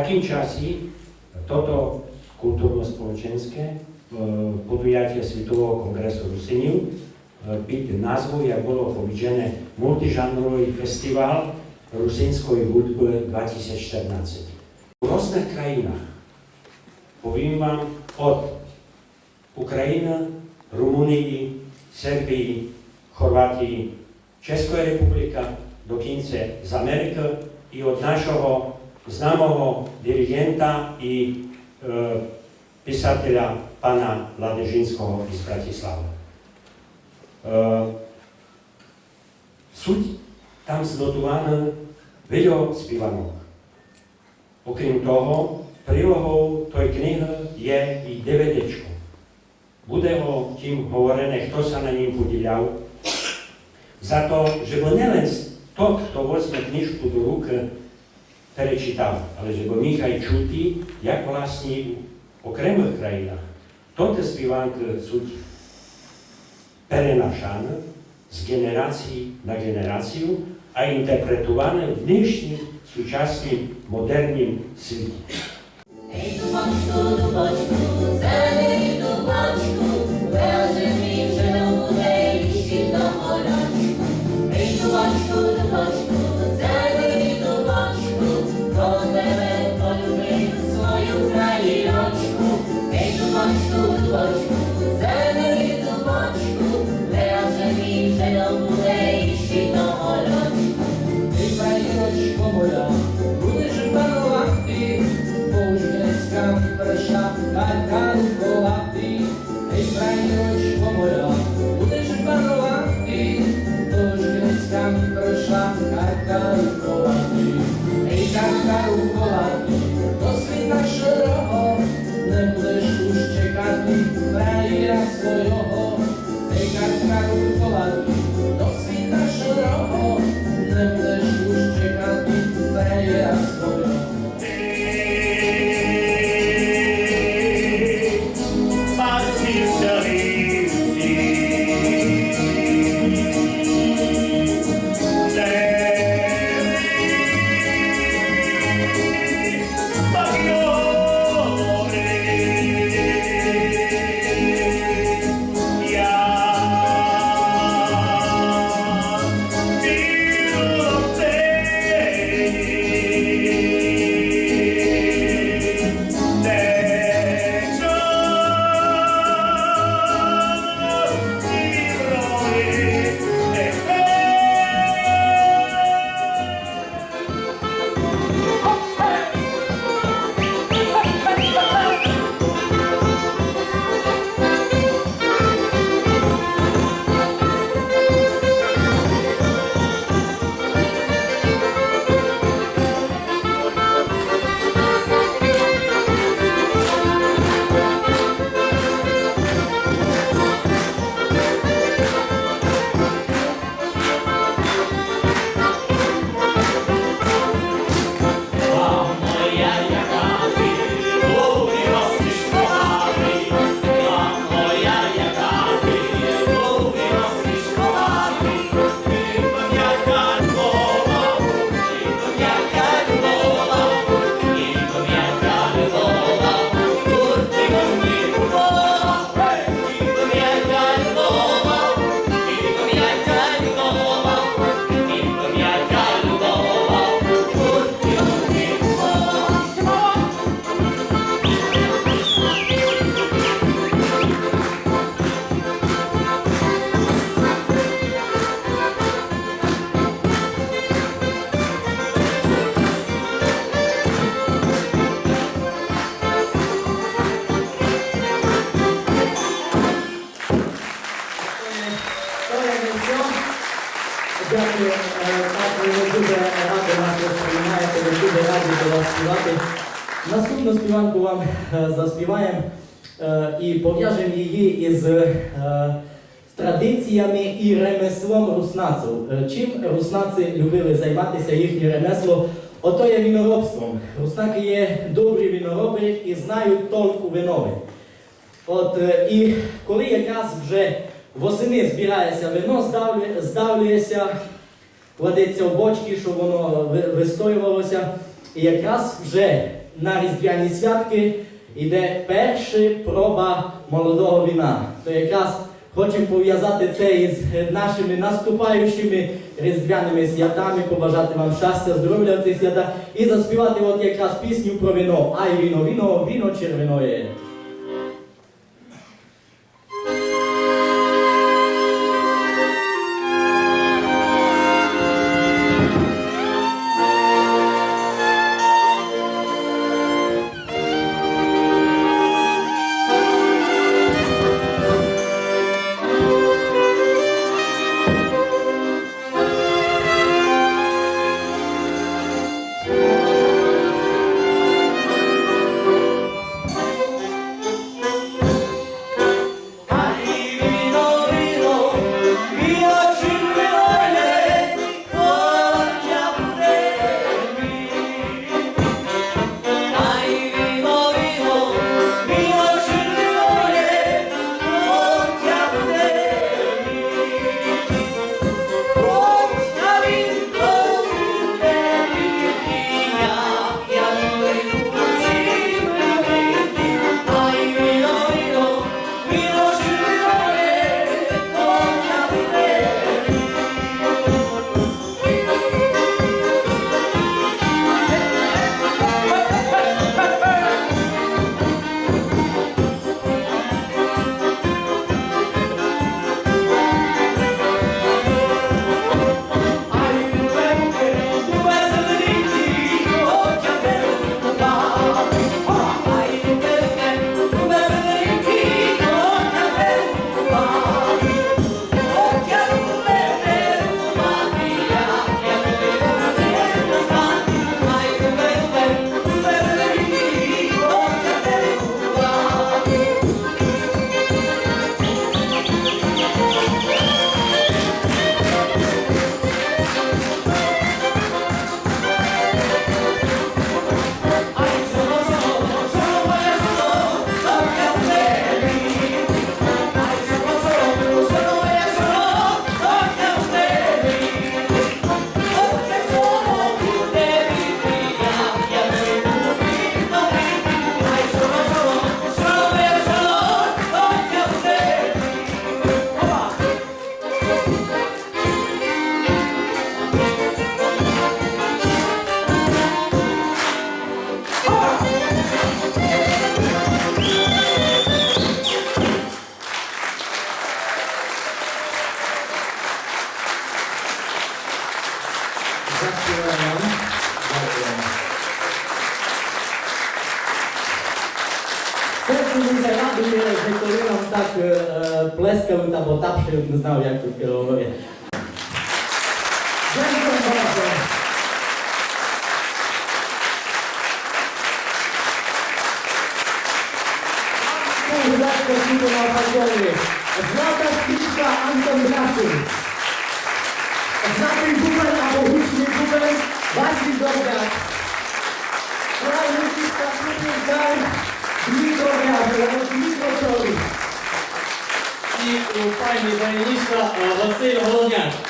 takým časі toto культурно-спolečenské подуяття Світового конгресу русинів під назвою, як було повіджене, мультижанровий фестиваль русинської hudby 2014. У різних країнах, повім вам, від України, Румунії, Сербії, Хорватії, Českої Республіки, до кінця з Америки і від нашого знамого диригента і писателя пана Ладежинського із Братислави. Суть там зготована відеоспіванок. Окрім того, прилогою тої книги є і DVD-чко. Буде о тім говорене, хто се на нім поділяв. За то, щоб не len той, хто возьме книжку до руки, перечитав, але щоб міг й чути, як власне в окремих країнах тоte співанки суть перенашане з генерації на генерацію, а інтерпретуване в нинішнім сучаснім модернім світі. Ей, дубочку, зелений дубочку, лежи мій вже буде іщи до горочку. Ей, дубочку, зелений дубочку, до тебе полюбив свою країночку. Ей, дубочку, зелений дубочку, лежи мій вже буде іщи до горочку. Ей, країночко моя, будеш панувати, прийшла така руколати. Ей, країночко моя, будеш панувати, тож князьками прийшла така руколати. Ей, така руколати, до світа широго, не будеш уж чекати країна свого. Ей, така руколати, до світа широго, не будеш уж чекати країна свого. Дякую, так, ви дуже раді нас розприймаєте, ви дуже раді до вас співати. Наступну співанку вам заспіваємо і пов'яжемо її із традиціями і ремеслом руснаців. Чим руснаці любили займатися, їхнє ремесло? Ото є віноробством. Руснаки є добрі вінороби і знають толк у винові. І коли якраз вже восени збирається вино, здавлюється, кладеться в бочки, щоб воно вистоювалося. І якраз вже на Різдвяні святки іде перша проба молодого віна. То якраз хочемо пов'язати це із нашими наступаючими різдвяними святами, побажати вам щастя, здоров'я в цих святах і заспівати от якраз пісню про вино. Ай, віно, віно, віно червоноє. Серце дуже радує, що коли нам так плескають або тапшають, не знаю, як тут говорити. Дякую bardzo. Будь ласка, всі на опозорі. Злата стрічка Антон Брашин. Знатий бубен або гучний бубен Василь Довгак. Правильничка, супер, Дмитро Грязов, Дмитро Чоловік. І файний баяністка Василь Голодняк.